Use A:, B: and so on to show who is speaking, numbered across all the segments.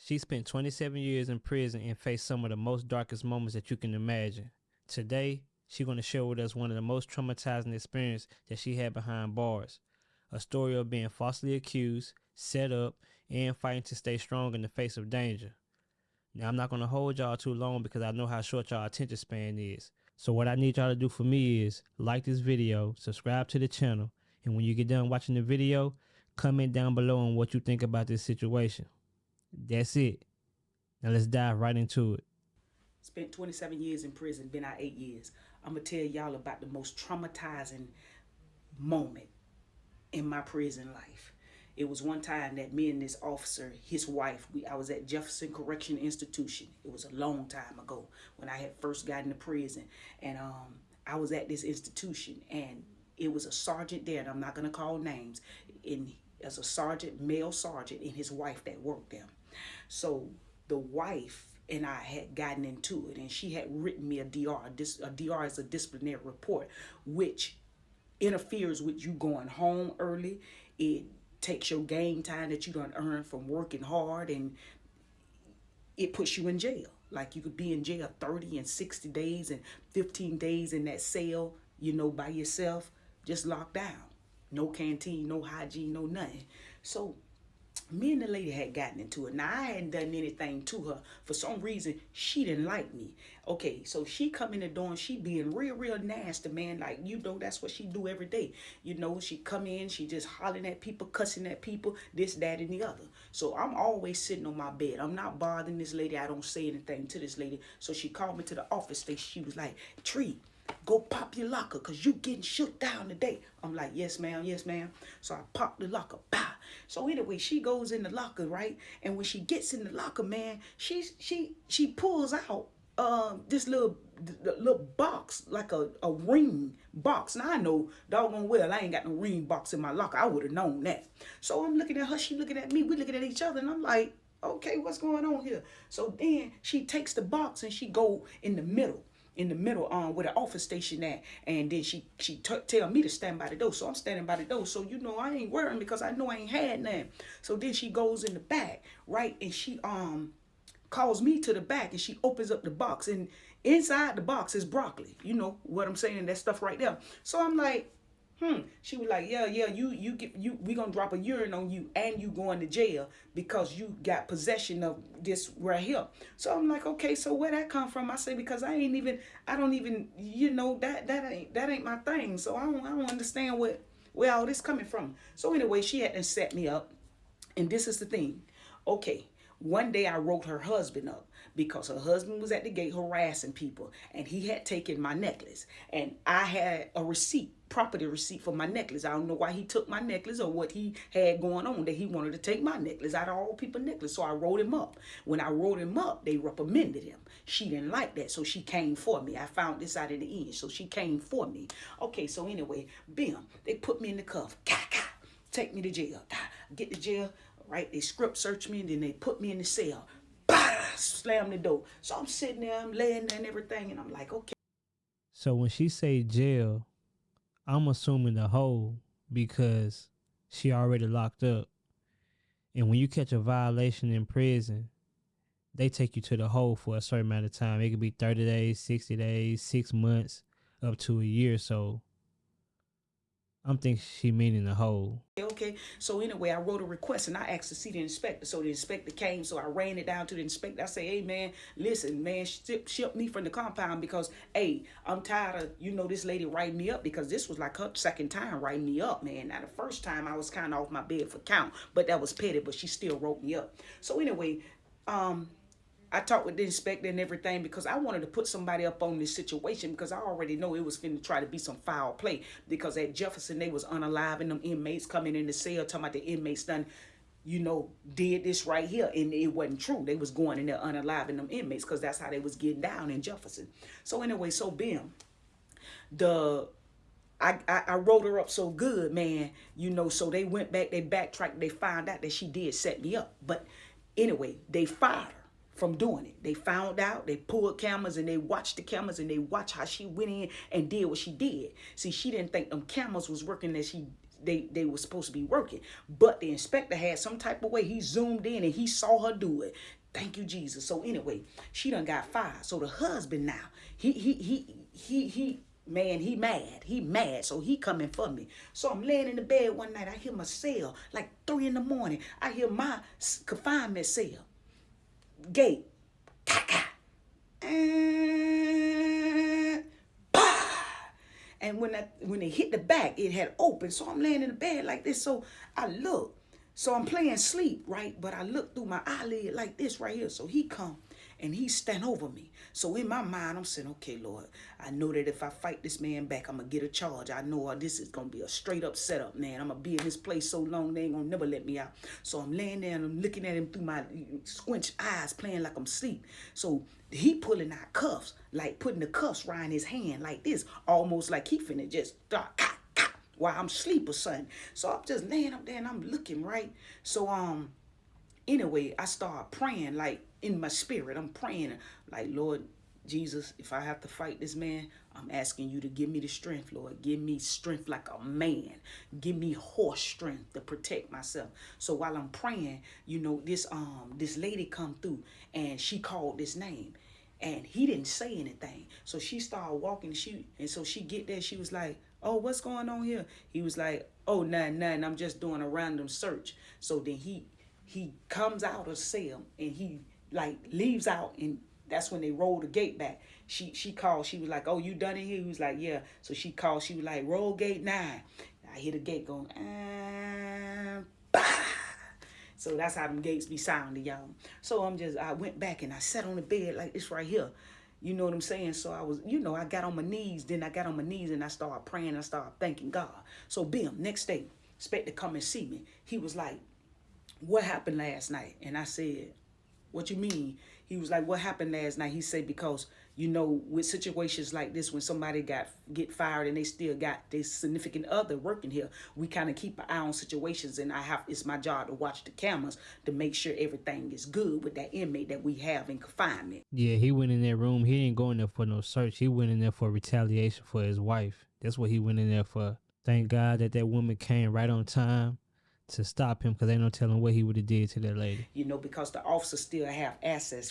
A: She spent 27 years in prison and faced some of the most darkest moments that you can imagine. Today, she's going to share with us one of the most traumatizing experiences that she had behind bars. A story of being falsely accused, set up, and fighting to stay strong in the face of danger. Now, I'm not going to hold y'all too long because I know how short y'all attention span is. So what I need y'all to do for me is like this video, subscribe to the channel, and when you get done watching the video, comment down below on what you think about this situation. That's it. Now let's dive right into it.
B: Spent 27 years in prison, been out 8 years. I'm going to tell y'all about the most traumatizing moment in my prison life. It was one time that me and this officer, his wife, I was at Jefferson Correction Institution. It was a long time ago when I had first gotten to prison. And I was at this institution, and it was a sergeant there, and I'm not going to call names, as a sergeant, male sergeant, and his wife that worked there. So the wife and I had gotten into it, and she had written me a DR. A DR is a disciplinary report, which interferes with you going home early. It takes your game time that you don't earn from working hard, and it puts you in jail. Like, you could be in jail 30 and 60 days and 15 days in that cell, by yourself, just locked down. No canteen, no hygiene, no nothing. So me and the lady had gotten into it. Now, I hadn't done anything to her. For some reason, she didn't like me. Okay, so she come in the door and she being real nasty, man. Like, that's what she do every day. She come in, she just hollering at people, cussing at people, this, that, and the other. So I'm always sitting on my bed. I'm not bothering this lady. I don't say anything to this lady. So she called me to the office station. She was like, Tree, go pop your locker because you getting shook down today. I'm like, yes, ma'am, yes, ma'am. So I pop the locker. Bah. So anyway, she goes in the locker, right? And when she gets in the locker, man, she pulls out this little box, like a ring box. Now I know doggone well I ain't got no ring box in my locker. I would have known that. So I'm looking at her, she looking at me, we looking at each other, and I'm like, okay, what's going on here? So then she takes the box and she go in the middle where the office station at, and then she tell me to stand by the door. So I'm standing by the door, so I ain't worrying because I know I ain't had none. So then she goes in the back, right, and she calls me to the back, and she opens up the box, and inside the box is broccoli. You know what I'm saying? That stuff right there. So I'm like, She was like, yeah, we gonna drop a urine on you, and you going to jail because you got possession of this right here. So I'm like, okay, so where that come from? I say, because I don't even, that ain't my thing. So I don't understand where all this coming from. So anyway, she had to set me up, and this is the thing. Okay, one day I wrote her husband up because her husband was at the gate harassing people, and he had taken my necklace, and I had a property receipt for my necklace. I don't know why he took my necklace or what he had going on that he wanted to take my necklace out of all people's necklace. So I wrote him up. When I wrote him up, they reprimanded him. She didn't like that, so she came for me. I found this out in the end, so she came for me. Okay, so anyway, bam, they put me in the cuff. Take me to jail. Get to jail, right? They script search me, and then they put me in the cell. Slam the door. So I'm sitting there, I'm laying there and everything, and I'm like, okay.
A: So when she say jail, I'm assuming the hole because she already locked up. And when you catch a violation in prison, they take you to the hole for a certain amount of time. It could be 30 days, 60 days, 6 months, up to a year. So I'm thinking she meaning the hole.
B: Okay, so anyway, I wrote a request and I asked to see the inspector. So the inspector came, so I ran it down to the inspector. I say, hey man, listen, man, ship me from the compound because, hey, I'm tired of, this lady writing me up, because this was like her second time writing me up, man. Now the first time I was kind of off my bed for count, but that was petty, but she still wrote me up. So anyway, I talked with the inspector and everything because I wanted to put somebody up on this situation, because I already know it was finna try to be some foul play, because at Jefferson they was unaliving them inmates, coming in the cell talking about the inmates done, did this right here, and it wasn't true. They was going in there unaliving them inmates because that's how they was getting down in Jefferson. So anyway, so bam, I wrote her up so good, man, so they went back, they backtracked, they found out that she did set me up. But anyway, they fired her from doing it. They found out, they pulled cameras, and they watched the cameras, and they watched how she went in and did what she did. See, she didn't think them cameras was working, that they were supposed to be working. But the inspector had some type of way. He zoomed in and he saw her do it. Thank you, Jesus. So anyway, she done got fired. So the husband now, he man, he mad. He mad. So he coming for me. So I'm laying in the bed one night. I hear my cell like 3 in the morning. I hear my confinement cell gate. And and when they hit the back, it had opened. So I'm laying in the bed like this. So I look. So I'm playing sleep, right? But I look through my eyelid like this right here. So he come and he stand over me. So in my mind, I'm saying, okay, Lord, I know that if I fight this man back, I'm going to get a charge. I know this is going to be a straight up setup, man. I'm going to be in this place so long, they ain't going to never let me out. So I'm laying there and I'm looking at him through my squinched eyes, playing like I'm asleep. So he pulling out cuffs, like putting the cuffs around his hand like this, almost like he finna just start while I'm asleep or something. So I'm just laying up there and I'm looking, right? So anyway, I start praying like in my spirit. I'm praying like, Lord Jesus, if I have to fight this man, I'm asking you to give me the strength, Lord. Give me strength like a man. Give me horse strength to protect myself. So while I'm praying, this lady come through and she called this name. And he didn't say anything. So she started walking. So she get there. She was like, oh, what's going on here? He was like, oh, nothing. I'm just doing a random search. So then he comes out of the cell and he like leaves out, and that's when they roll the gate back. She called. She was like, oh, you done in here? He was like, yeah. So she called. She was like, roll gate 9. I hear the gate going, bah! So that's how them gates be sounding, y'all. So I went back and I sat on the bed like this right here. You know what I'm saying? So I got on my knees. Then I got on my knees and I started praying. I started thanking God. So bam, next day, expect to come and see me. He was like, what happened last night? And I said, what you mean? He was like, what happened last night? He said, because, with situations like this, when somebody get fired and they still got their significant other working here, we kind of keep an eye on situations, and it's my job to watch the cameras to make sure everything is good with that inmate that we have in confinement.
A: Yeah, he went in that room. He didn't go in there for no search. He went in there for retaliation for his wife. That's what he went in there for. Thank God that woman came right on time to stop him, because ain't no telling what he would have did to that lady.
B: Because the officers still have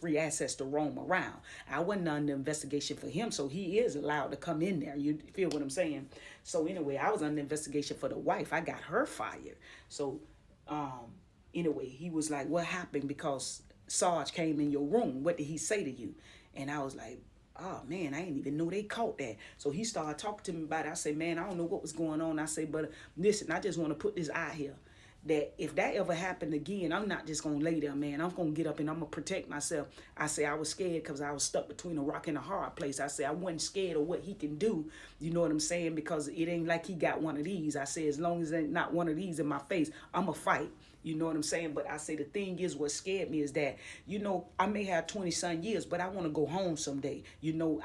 B: free access to roam around. I wasn't under investigation for him, so he is allowed to come in there. You feel what I'm saying? So anyway, I was under investigation for the wife. I got her fired. So anyway, he was like, what happened? Because Sarge came in your room. What did he say to you? And I was like, oh man, I didn't even know they caught that. So he started talking to me about it. I said, man, I don't know what was going on. I said, but listen, I just want to put this out here, that if that ever happened again, I'm not just going to lay there, man. I'm going to get up and I'm going to protect myself. I say I was scared because I was stuck between a rock and a hard place. I say I wasn't scared of what he can do. You know what I'm saying? Because it ain't like he got one of these. I say as long as there's not one of these in my face, I'm going to fight. You know what I'm saying? But I say the thing is, what scared me is that, I may have 20-some years, but I want to go home someday.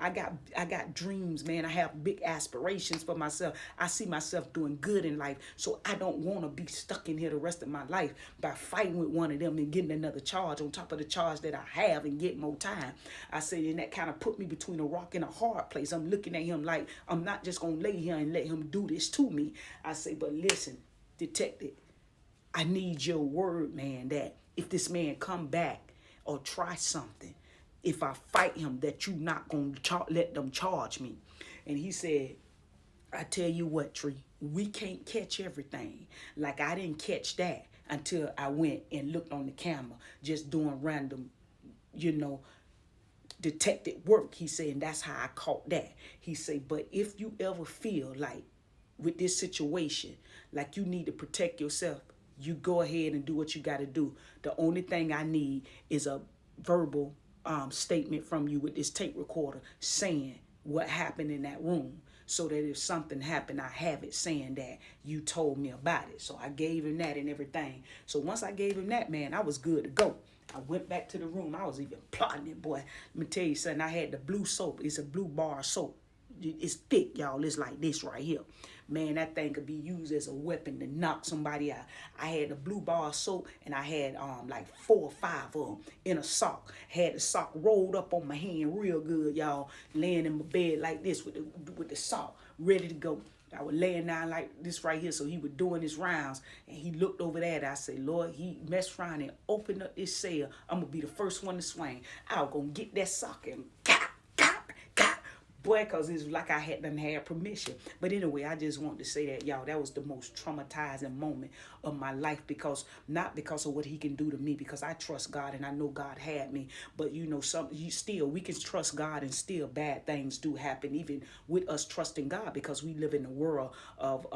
B: I got dreams, man. I have big aspirations for myself. I see myself doing good in life. So I don't want to be stuck in here the rest of my life by fighting with one of them and getting another charge on top of the charge that I have and get more time. I say, and that kind of put me between a rock and a hard place. I'm looking at him like I'm not just going to lay here and let him do this to me. I say, but listen, detective, I need your word, man, that if this man come back or try something, if I fight him, that you not going to let them charge me. And he said, I tell you what, Tree, we can't catch everything. Like I didn't catch that until I went and looked on the camera, just doing random, detective work. He said, and that's how I caught that. He said, but if you ever feel like with this situation, like you need to protect yourself, you go ahead and do what you got to do. The only thing I need is a verbal statement from you with this tape recorder saying what happened in that room, so that if something happened, I have it saying that you told me about it. So I gave him that and everything. So once I gave him that, man, I was good to go. I went back to the room. I was even plotting it, boy. Let me tell you something. I had the blue soap. It's a blue bar soap. It's thick, y'all. It's like this right here. Man, that thing could be used as a weapon to knock somebody out. I had the blue bar soap, and I had like 4 or 5 of them in a sock. Had the sock rolled up on my hand real good, y'all. Laying in my bed like this with the sock, ready to go. I was laying down like this right here. So he was doing his rounds, and he looked over there. I said, Lord, he messed around and opened up this cell. I'm gonna be the first one to swing. I was gonna get that sock and boy, cause it's like I hadn't had permission. But anyway, I just wanted to say that, y'all, that was the most traumatizing moment of my life, because not because of what he can do to me, because I trust God and I know God had me. But you know, we can trust God and still bad things do happen, even with us trusting God, because we live in a world of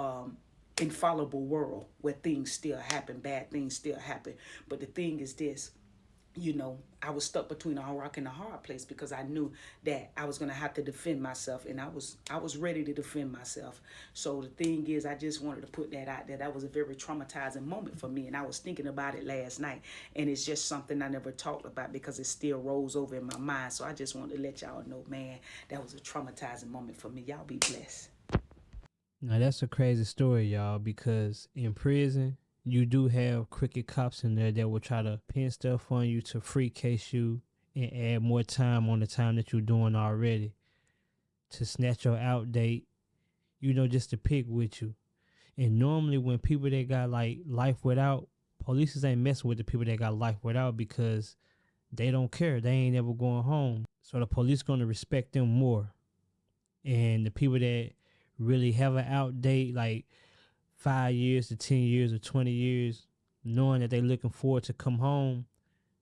B: infallible world where things still happen, bad things still happen. But the thing is this, you know, I was stuck between a rock and a hard place, because I knew that I was gonna have to defend myself, and I was ready to defend myself. So the thing is, I just wanted to put that out there. That was a very traumatizing moment for me, and I was thinking about it last night, and it's just something I never talked about because it still rolls over in my mind. So I just wanted to let y'all know, man, that was a traumatizing moment for me. Y'all be blessed.
A: Now that's a crazy story, y'all, because in prison you do have crooked cops in there that will try to pin stuff on you to free case you and add more time on the time that you're doing already to snatch your out date, just to pick with you. And normally when people that got like life without, police ain't messing with the people that got life without because they don't care. They ain't ever going home. So the police gonna respect them more. And the people that really have an out date, like 5 years to 10 years or 20 years, knowing that they looking forward to come home,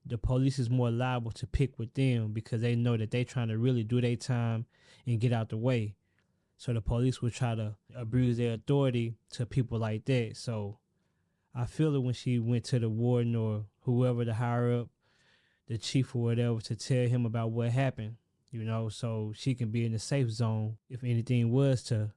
A: the police is more liable to pick with them because they know that they trying to really do their time and get out the way. So the police will try to abuse their authority to people like that. So I feel it when she went to the warden or whoever the higher up, the chief or whatever, to tell him about what happened, so she can be in the safe zone if anything was to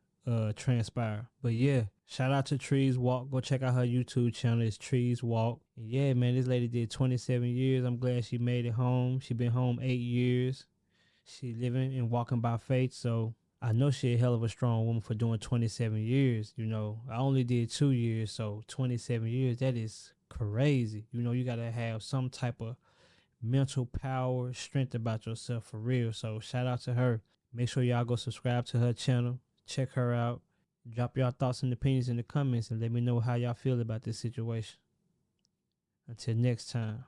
A: transpire. But yeah, shout out to Trees Walk. Go check out her YouTube channel. It's Trees Walk. And yeah, man, this lady did 27 years. I'm glad she made it home. She been home 8 years. She living and walking by faith. So I know she a hell of a strong woman for doing 27 years. I only did 2 years, so 27 years, that is crazy. You gotta have some type of mental power, strength about yourself for real. So shout out to her. Make sure y'all go subscribe to her channel. Check her out. Drop y'all thoughts and opinions in the comments and let me know how y'all feel about this situation. Until next time.